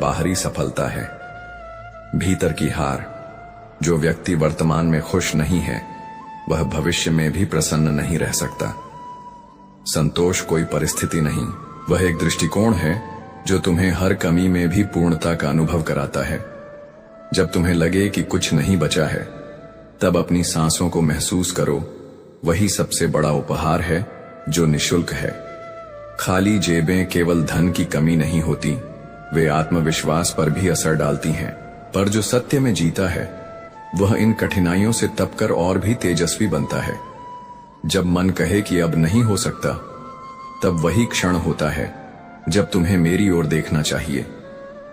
बाहरी सफलता है, भीतर की हार। जो व्यक्ति वर्तमान में खुश नहीं है वह भविष्य में भी प्रसन्न नहीं रह सकता। संतोष कोई परिस्थिति नहीं, वह एक दृष्टिकोण है जो तुम्हें हर कमी में भी पूर्णता का अनुभव कराता है। जब तुम्हें लगे कि कुछ नहीं बचा है, तब अपनी सांसों को महसूस करो। वही सबसे बड़ा उपहार है जो निःशुल्क है। खाली जेबें केवल धन की कमी नहीं होती, वे आत्मविश्वास पर भी असर डालती हैं। पर जो सत्य में जीता है वह इन कठिनाइयों से तपकर और भी तेजस्वी बनता है। जब मन कहे कि अब नहीं हो सकता, तब वही क्षण होता है जब तुम्हें मेरी ओर देखना चाहिए,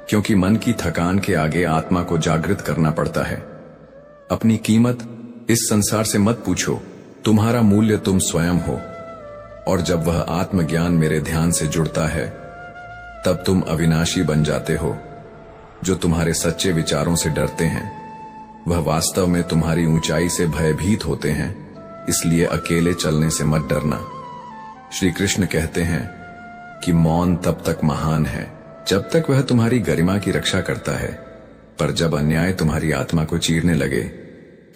क्योंकि मन की थकान के आगे आत्मा को जागृत करना पड़ता है। अपनी कीमत इस संसार से मत पूछो, तुम्हारा मूल्य तुम स्वयं हो। और जब वह आत्मज्ञान मेरे ध्यान से जुड़ता है, तब तुम अविनाशी बन जाते हो। जो तुम्हारे सच्चे विचारों से डरते हैं वह वास्तव में तुम्हारी ऊंचाई से भयभीत होते हैं, इसलिए अकेले चलने से मत डरना। श्री कृष्ण कहते हैं कि मौन तब तक महान है जब तक वह तुम्हारी गरिमा की रक्षा करता है, पर जब अन्याय तुम्हारी आत्मा को चीरने लगे,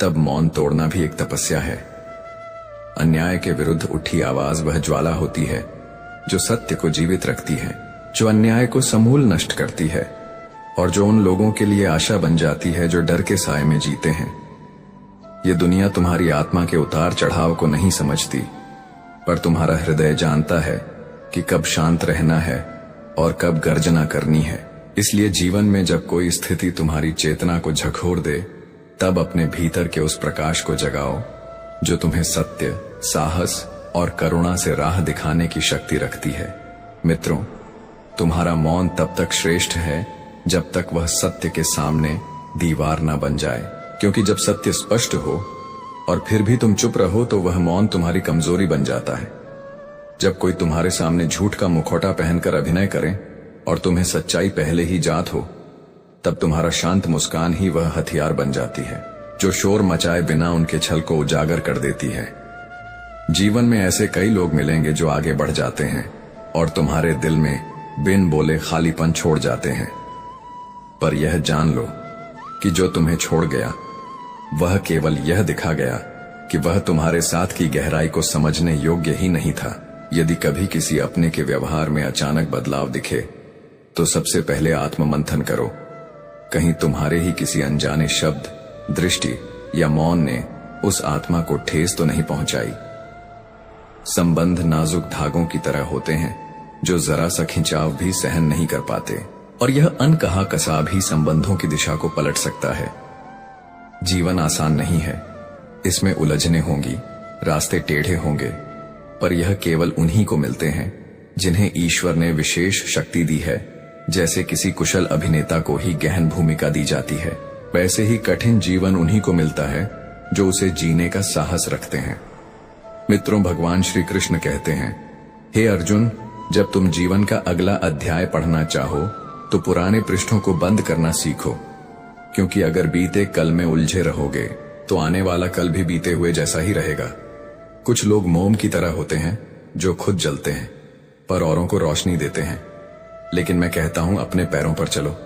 तब मौन तोड़ना भी एक तपस्या है। अन्याय के विरुद्ध उठी आवाज वह ज्वाला होती है जो सत्य को जीवित रखती है, जो अन्याय को समूल नष्ट करती है और जो उन लोगों के लिए आशा बन जाती है जो डर के साए में जीते हैं। ये दुनिया तुम्हारी आत्मा के उतार चढ़ाव को नहीं समझती, पर तुम्हारा हृदय जानता है कि कब शांत रहना है और कब गर्जना करनी है। इसलिए जीवन में जब कोई स्थिति तुम्हारी चेतना को झकझोर दे, तब अपने भीतर के उस प्रकाश को जगाओ जो तुम्हें सत्य, साहस और करुणा से राह दिखाने की शक्ति रखती है। मित्रों, तुम्हारा मौन तब तक श्रेष्ठ है जब तक वह सत्य के सामने दीवार ना बन जाए, क्योंकि जब सत्य स्पष्ट हो और फिर भी तुम चुप रहो तो वह मौन तुम्हारी कमजोरी बन जाता है। जब कोई तुम्हारे सामने झूठ का मुखौटा पहनकर अभिनय करे और तुम्हें सच्चाई पहले ही जात हो, तब तुम्हारा शांत मुस्कान ही वह हथियार बन जाती है जो शोर मचाए बिना उनके छल को उजागर कर देती है। जीवन में ऐसे कई लोग मिलेंगे जो आगे बढ़ जाते हैं और तुम्हारे दिल में बिन बोले खालीपन छोड़ जाते हैं, पर यह जान लो कि जो तुम्हें छोड़ गया वह केवल यह दिखा गया कि वह तुम्हारे साथ की गहराई को समझने योग्य ही नहीं था। यदि कभी किसी अपने के व्यवहार में अचानक बदलाव दिखे तो सबसे पहले आत्ममंथन करो, कहीं तुम्हारे ही किसी अनजाने शब्द, दृष्टि या मौन ने उस आत्मा को ठेस तो नहीं पहुंचाई। संबंध नाजुक धागों की तरह होते हैं जो जरा सा खिंचाव भी सहन नहीं कर पाते, और यह अनकहा कसा भी संबंधों की दिशा को पलट सकता है। जीवन आसान नहीं है, इसमें उलझने होंगी, रास्ते टेढ़े होंगे, पर यह केवल उन्हीं को मिलते हैं जिन्हें ईश्वर ने विशेष शक्ति दी है। जैसे किसी कुशल अभिनेता को ही गहन भूमिका दी जाती है, वैसे ही कठिन जीवन उन्हीं को मिलता है जो उसे जीने का साहस रखते हैं। मित्रों, भगवान श्री कृष्ण कहते हैं, हे अर्जुन, जब तुम जीवन का अगला अध्याय पढ़ना चाहो तो पुराने पृष्ठों को बंद करना सीखो, क्योंकि अगर बीते कल में उलझे रहोगे तो आने वाला कल भी बीते हुए जैसा ही रहेगा। कुछ लोग मोम की तरह होते हैं जो खुद जलते हैं पर औरों को रोशनी देते हैं, लेकिन मैं कहता हूं अपने पैरों पर चलो,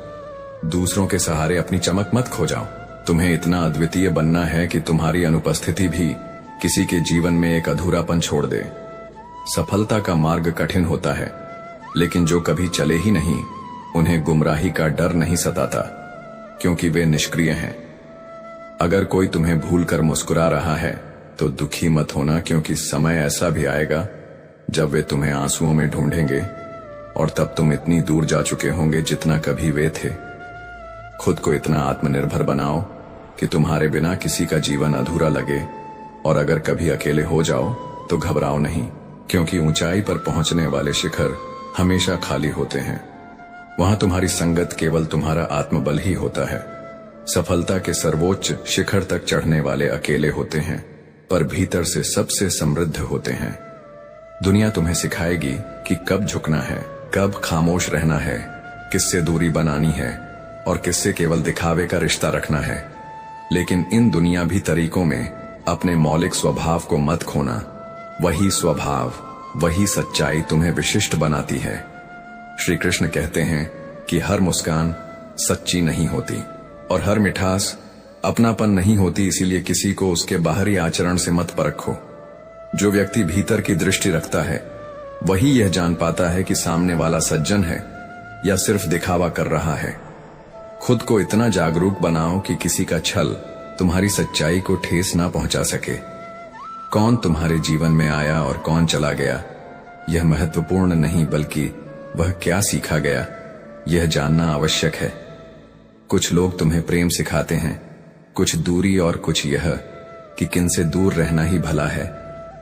दूसरों के सहारे अपनी चमक मत खो जाओ। तुम्हें इतना अद्वितीय बनना है कि तुम्हारी अनुपस्थिति भी किसी के जीवन में एक अधूरापन छोड़ दे। सफलता का मार्ग कठिन होता है, लेकिन जो कभी चले ही नहीं उन्हें गुमराही का डर नहीं सताता, क्योंकि वे निष्क्रिय हैं। अगर कोई तुम्हें भूलकर मुस्कुरा रहा है तो दुखी मत होना, क्योंकि समय ऐसा भी आएगा जब वे तुम्हें आंसुओं में ढूंढेंगे और तब तुम इतनी दूर जा चुके होंगे जितना कभी वे थे। खुद को इतना आत्मनिर्भर बनाओ कि तुम्हारे बिना किसी का जीवन अधूरा लगे, और अगर कभी अकेले हो जाओ तो घबराओ नहीं, क्योंकि ऊंचाई पर पहुंचने वाले शिखर हमेशा खाली होते हैं। वहां तुम्हारी संगत केवल तुम्हारा आत्मबल ही होता है। सफलता के सर्वोच्च शिखर तक चढ़ने वाले अकेले होते हैं, पर भीतर से सबसे समृद्ध होते हैं। दुनिया तुम्हें सिखाएगी कि कब झुकना है, कब खामोश रहना है, किससे दूरी बनानी है और किससे केवल दिखावे का रिश्ता रखना है। लेकिन इन दुनिया भी तरीकों में अपने मौलिक स्वभाव को मत खोना। वही स्वभाव, वही सच्चाई तुम्हें विशिष्ट बनाती है। श्री कृष्ण कहते हैं कि हर मुस्कान सच्ची नहीं होती और हर मिठास अपनापन नहीं होती, इसीलिए किसी को उसके बाहरी आचरण से मत परखो। जो व्यक्ति भीतर की दृष्टि रखता है वही यह जान पाता है कि सामने वाला सज्जन है या सिर्फ दिखावा कर रहा है। खुद को इतना जागरूक बनाओ कि किसी का छल तुम्हारी सच्चाई को ठेस ना पहुंचा सके। कौन तुम्हारे जीवन में आया और कौन चला गया, यह महत्वपूर्ण नहीं, बल्कि वह क्या सीखा गया यह जानना आवश्यक है। कुछ लोग तुम्हें प्रेम सिखाते हैं, कुछ दूरी, और कुछ यह कि किनसे दूर रहना ही भला है।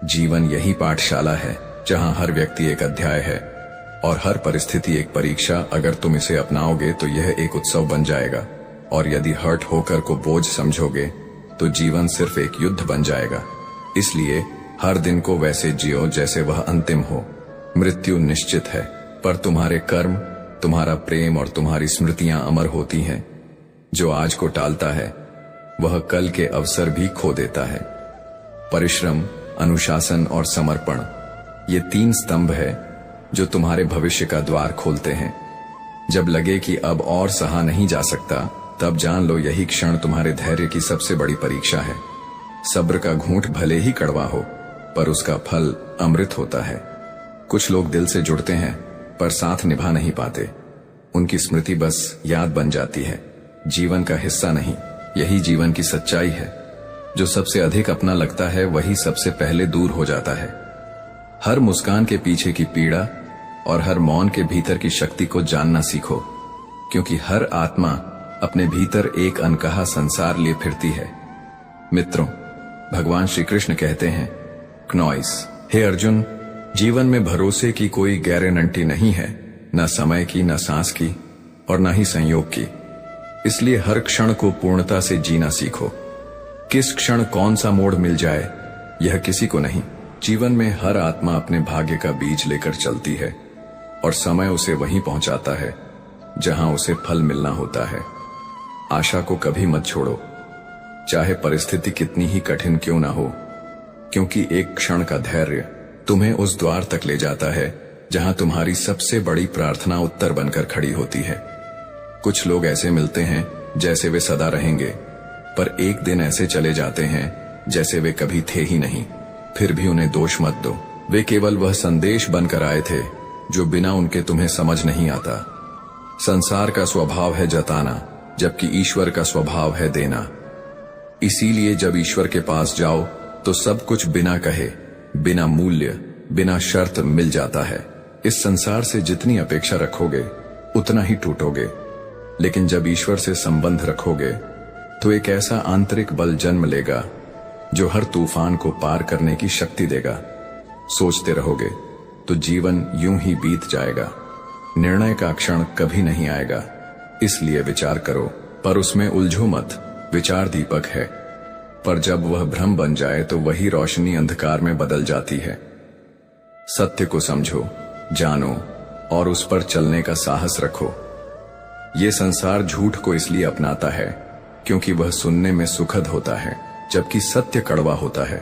जीवन यही पाठशाला है जहां हर व्यक्ति एक अध्याय है और हर परिस्थिति एक परीक्षा। अगर तुम इसे अपनाओगे तो यह एक उत्सव बन जाएगा, और यदि हर्ट होकर को बोझ समझोगे तो जीवन सिर्फ एक युद्ध बन जाएगा। इसलिए हर दिन को वैसे जियो जैसे वह अंतिम हो। मृत्यु निश्चित है, पर तुम्हारे कर्म, तुम्हारा प्रेम और तुम्हारी स्मृतियां अमर होती हैं। जो आज को टालता है वह कल के अवसर भी खो देता है। परिश्रम, अनुशासन और समर्पण, ये 3 स्तंभ है जो तुम्हारे भविष्य का द्वार खोलते हैं। जब लगे कि अब और सहा नहीं जा सकता, तब जान लो यही क्षण तुम्हारे धैर्य की सबसे बड़ी परीक्षा है। सब्र का घूंट भले ही कड़वा हो, पर उसका फल अमृत होता है। कुछ लोग दिल से जुड़ते हैं पर साथ निभा नहीं पाते। उनकी स्मृति बस याद बन जाती है, जीवन का हिस्सा नहीं। यही जीवन की सच्चाई है। जो सबसे अधिक अपना लगता है वही सबसे पहले दूर हो जाता है। हर मुस्कान के पीछे की पीड़ा और हर मौन के भीतर की शक्ति को जानना सीखो, क्योंकि हर आत्मा अपने भीतर एक अनकहा संसार लिए फिरती है। मित्रों, भगवान श्री कृष्ण कहते हैं, क्नॉइस, हे अर्जुन, जीवन में भरोसे की कोई गारंटी नहीं है, न समय की, न सांस की और न ही संयोग की। इसलिए हर क्षण को पूर्णता से जीना सीखो। किस क्षण कौन सा मोड़ मिल जाए यह किसी को नहीं। जीवन में हर आत्मा अपने भाग्य का बीज लेकर चलती है और समय उसे वहीं पहुंचाता है जहां उसे फल मिलना होता है। आशा को कभी मत छोड़ो, चाहे परिस्थिति कितनी ही कठिन क्यों ना हो, क्योंकि एक क्षण का धैर्य तुम्हें उस द्वार तक ले जाता है जहां तुम्हारी सबसे बड़ी प्रार्थना उत्तर बनकर खड़ी होती है। कुछ लोग ऐसे मिलते हैं जैसे वे सदा रहेंगे, पर एक दिन ऐसे चले जाते हैं जैसे वे कभी थे ही नहीं। फिर भी उन्हें दोष मत दो, वे केवल वह संदेश बनकर आए थे जो बिना उनके तुम्हें समझ नहीं आता। संसार का स्वभाव है जताना, जबकि ईश्वर का स्वभाव है देना। इसीलिए जब ईश्वर के पास जाओ तो सब कुछ बिना कहे, बिना मूल्य, बिना शर्त मिल जाता है। इस संसार से जितनी अपेक्षा रखोगे उतना ही टूटोगे, लेकिन जब ईश्वर से संबंध रखोगे तो एक ऐसा आंतरिक बल जन्म लेगा जो हर तूफान को पार करने की शक्ति देगा। सोचते रहोगे तो जीवन यूं ही बीत जाएगा, निर्णय का क्षण कभी नहीं आएगा। इसलिए विचार करो, पर उसमें उलझो मत। विचार दीपक है, पर जब वह भ्रम बन जाए तो वही रोशनी अंधकार में बदल जाती है। सत्य को समझो, जानो और उस पर चलने का साहस रखो। ये संसार झूठ को इसलिए अपनाता है क्योंकि वह सुनने में सुखद होता है, जबकि सत्य कड़वा होता है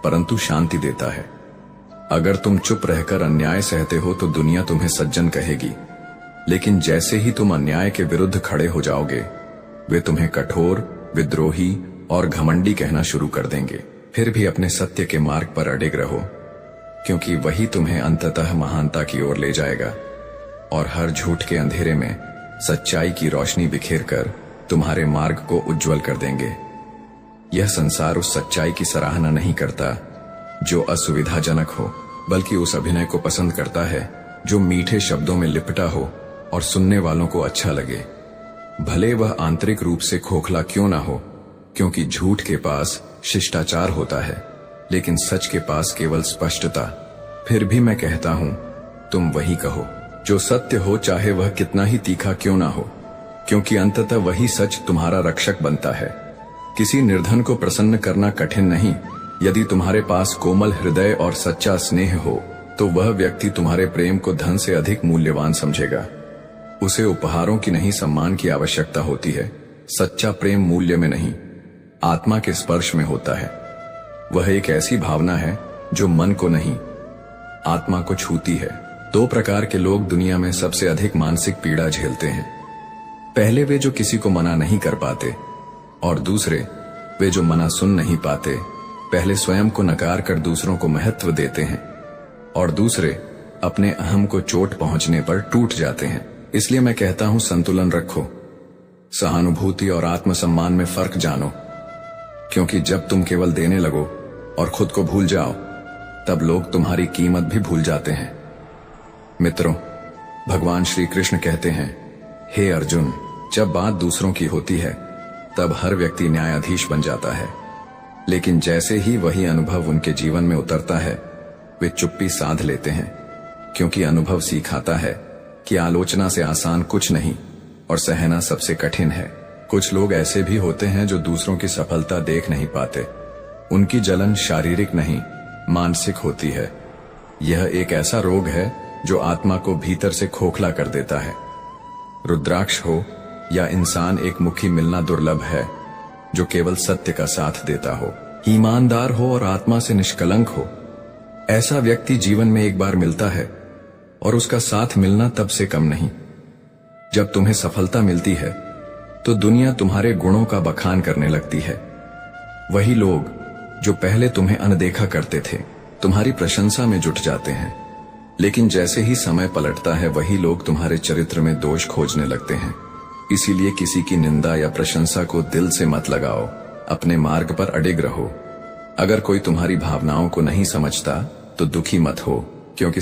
परंतु शांति देता है। अगर तुम चुप रहकर अन्याय सहते हो तो दुनिया तुम्हें सज्जन कहेगी, लेकिन जैसे ही तुम अन्याय के विरुद्ध खड़े हो जाओगे वे तुम्हें कठोर, विद्रोही और घमंडी कहना शुरू कर देंगे। फिर भी अपने सत्य के मार्ग पर अडिग रहो, क्योंकि वही तुम्हें अंततः महानता की ओर ले जाएगा और हर झूठ के अंधेरे में सच्चाई की रोशनी बिखेरकर तुम्हारे मार्ग को उज्जवल कर देंगे। यह संसार उस सच्चाई की सराहना नहीं करता जो असुविधाजनक हो, बल्कि उस अभिनय को पसंद करता है जो मीठे शब्दों में लिपटा हो और सुनने वालों को अच्छा लगे, भले वह आंतरिक रूप से खोखला क्यों ना हो। क्योंकि झूठ के पास शिष्टाचार होता है, लेकिन सच के पास केवल स्पष्टता। फिर भी मैं कहता हूं, तुम वही कहो जो सत्य हो, चाहे वह कितना ही तीखा क्यों ना हो, क्योंकि अंततः वही सच तुम्हारा रक्षक बनता है। किसी निर्धन को प्रसन्न करना कठिन नहीं। यदि तुम्हारे पास कोमल हृदय और सच्चा स्नेह हो तो वह व्यक्ति तुम्हारे प्रेम को धन से अधिक मूल्यवान समझेगा। उसे उपहारों की नहीं, सम्मान की आवश्यकता होती है। सच्चा प्रेम मूल्य में नहीं, आत्मा के स्पर्श में होता है। वह एक ऐसी भावना है जो मन को नहीं, आत्मा को छूती है। दो प्रकार के लोग दुनिया में सबसे अधिक मानसिक पीड़ा झेलते हैं। पहले वे जो किसी को मना नहीं कर पाते, और दूसरे वे जो मना सुन नहीं पाते। पहले स्वयं को नकार कर दूसरों को महत्व देते हैं, और दूसरे अपने अहम को चोट पहुंचने पर टूट जाते हैं। इसलिए मैं कहता हूं, संतुलन रखो। सहानुभूति और आत्मसम्मान में फर्क जानो, क्योंकि जब तुम केवल देने लगो और खुद को भूल जाओ, तब लोग तुम्हारी कीमत भी भूल जाते हैं। मित्रों, भगवान श्री कृष्ण कहते हैं, हे अर्जुन, जब बात दूसरों की होती है तब हर व्यक्ति न्यायाधीश बन जाता है, लेकिन जैसे ही वही अनुभव उनके जीवन में उतरता है, वे चुप्पी साध लेते हैं, क्योंकि अनुभव सिखाता है कि आलोचना से आसान कुछ नहीं और सहना सबसे कठिन है। कुछ लोग ऐसे भी होते हैं जो दूसरों की सफलता देख नहीं पाते। उनकी जलन शारीरिक नहीं, मानसिक होती है। यह एक ऐसा रोग है जो आत्मा को भीतर से खोखला कर देता है। रुद्राक्ष हो या इंसान एक मुखी मिलना दुर्लभ है, जो केवल सत्य का साथ देता हो, ईमानदार हो और आत्मा से निष्कलंक हो। ऐसा व्यक्ति जीवन में एक बार मिलता है और उसका साथ मिलना तब से कम नहीं। जब तुम्हें सफलता मिलती है तो दुनिया तुम्हारे गुणों का बखान करने लगती है। वही लोग जो पहले तुम्हें अनदेखा करते थे, तुम्हारी प्रशंसा में जुट जाते हैं, लेकिन जैसे ही समय पलटता है, वही लोग तुम्हारे चरित्र में दोष खोजने लगते हैं। इसीलिए किसी की निंदा या प्रशंसा को दिल से मत लगाओ, अपने मार्ग पर अडिग रहो। अगर कोई तुम्हारी भावनाओं को नहीं समझता तो दुखी मत हो, क्योंकि